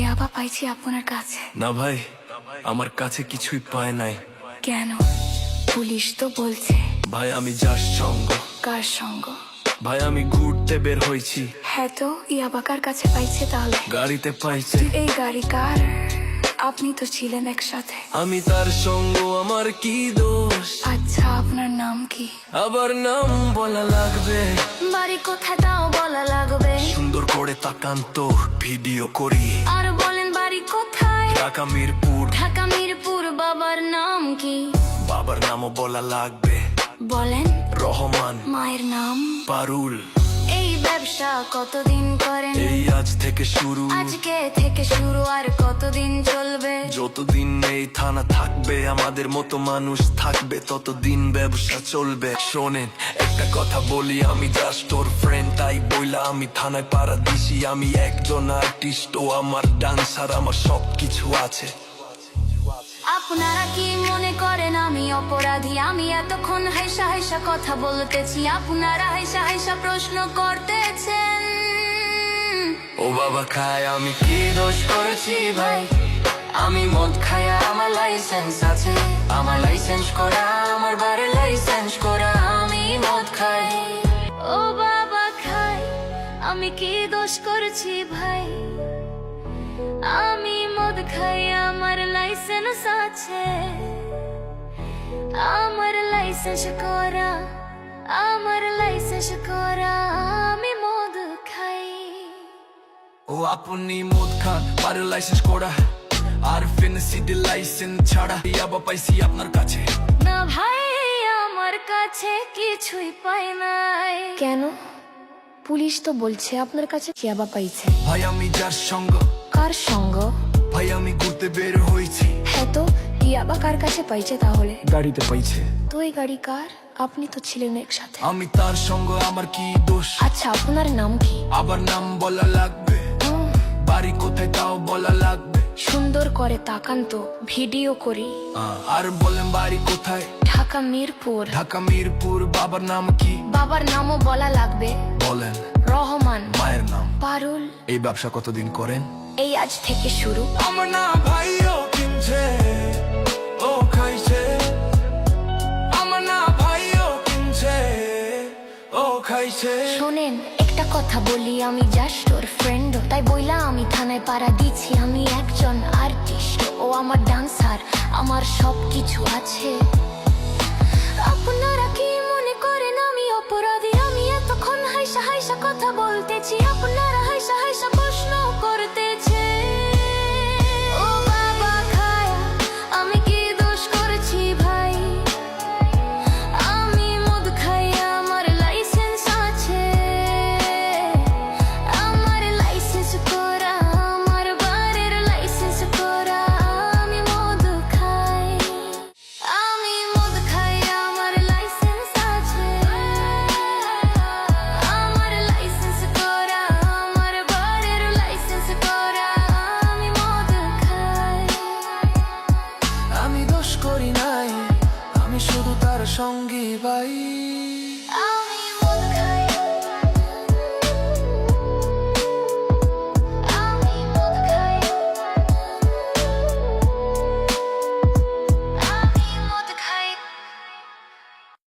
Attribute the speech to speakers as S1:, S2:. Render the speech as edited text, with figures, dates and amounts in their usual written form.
S1: ইয়াবা পাইছি আপনার কাছে।
S2: না ভাই, আমার কাছে কিছুই পায় নাই।
S1: কেন? পুলিশ তো বলছে।
S2: ভাই আমি যার সঙ্গ।
S1: কার সঙ্গ?
S2: ভাই আমি ঘুরতে বের হয়েছি।
S1: হ্যাঁ তো ইয়াবা কার কাছে পাইছে তাহলে?
S2: গাড়িতে পাইছে।
S1: এই গাড়ি কার? আপনি তো ছিলেন একসাথে।
S2: আমি তার সঙ্গ, আমার কি দোষ?
S1: আচ্ছা আপনার নাম কি?
S2: আবার নাম বলা লাগবে?
S1: বাড়ি কোথায় তাও বলা লাগবে?
S2: সুন্দর করে তাকান তো, ভিডিও করি।
S1: আর বলেন বাড়ি কোথায়?
S2: ঢাকা মিরপুর।
S1: ঢাকা মিরপুর। বাবার নাম কি?
S2: বাবার নামও বলা লাগবে।
S1: বলেন।
S2: রহমান।
S1: মায়ের নাম?
S2: পারুল।
S1: এই ব্যবসা কতদিন করেন?
S2: এই আজ থেকে শুরু।
S1: আজকে থেকে শুরু, আর কতদিন চলবে?
S2: যতদিন এই থানা থাকবে, আমাদের মতো মানুষ থাকবে, ততদিন ব্যবসা চলবে। শোনেন একটা কথা বলি, আমি জাস্ট ওর ফ্রেন্ড, তাই বইলা আমি থানায় পাড়া দিছি। আমি একজন আর্টিস্ট, ও আমার ডান্সার, আমার সবকিছু আছে।
S1: আপনারা কি মনে করেন আমি অপরাধী? আমি এতক্ষণ হাইসা হাইসা কথা বলতেছি, আপনারা হাইসা হাইসা প্রশ্ন করতেছেন।
S2: ও বাবা খায়, আমি কি দোষ করেছি ভাই? আমি মদ খাই, আমার লাইসেন্স আছে। আমার লাইসেন্স করা, আমার বাড়ির লাইসেন্স করা। আমি মদ খাই।
S1: ও বাবা খাই, আমি কি দোষ করেছি ভাই? আমি মদ খাই, আমার লাইসেন্স আছে। আমার লাইসেন্স করা, আমার লাইসেন্স করা। আমি মদ খাই।
S2: ও আপনি মদ খান, বাড়ির লাইসেন্স করা, আর ফেন্সিডি লাইসেন্স ছাড়া ইয়াবা পাইছি আপনার কাছে।
S1: না ভাই, আমার কাছে কিছুই পাই নাই। কেন? পুলিশ তো বলছে আপনার কাছে ইয়াবা পাইছে।
S2: ভাই আমি যার সঙ্গ।
S1: কার সঙ্গ?
S2: ভাই আমি ঘুরতে বের হয়েছি।
S1: হ্যাঁ তো ইয়াবা কার কাছে পাইছে তাহলে?
S2: গাড়িতে পাইছে।
S1: তো এই গাড়ি কার? আপনি তো ছিলেন একসাথে।
S2: আমি তার সঙ্গ, আমার কি দোষ?
S1: আচ্ছা আপনার নাম কি?
S2: আবার নাম বলা লাগবে? বাড়ি কোথায় তাও বলা লাগবে?
S1: সুন্দর করে তাকান তো, ভিডিও করি।
S2: আর বলেন বাড়ি কোথায়?
S1: ঢাকা মিরপুর।
S2: ঢাকা মিরপুর। বাবার নাম কি?
S1: বাবার নামও বলা লাগবে।
S2: বলেন।
S1: রহমান।
S2: মায়ের নাম?
S1: পারুল।
S2: এই ব্যবসা কতদিন করেন?
S1: এই আজ থেকে শুরু।
S2: আমার না ভাই, ও কিনছে, ও খাইছে। আমার না ভাই, ও কিনছে, ও খাইছে।
S1: শোনেন একটা কথা বলি, আমি জাস্ট ওর ফ্রেন্ড, তাই বইলা আমি থানায় পাড়া দিচ্ছি। আমি একজন আর্টিস্ট, ও আমার ডান্সার, আমার সবকিছু আছে। আপনারা কি মনে করেন আমি অপরাধী? আমি এতক্ষণ হাইসা হাইসা কথা বলতেছি, আপনারা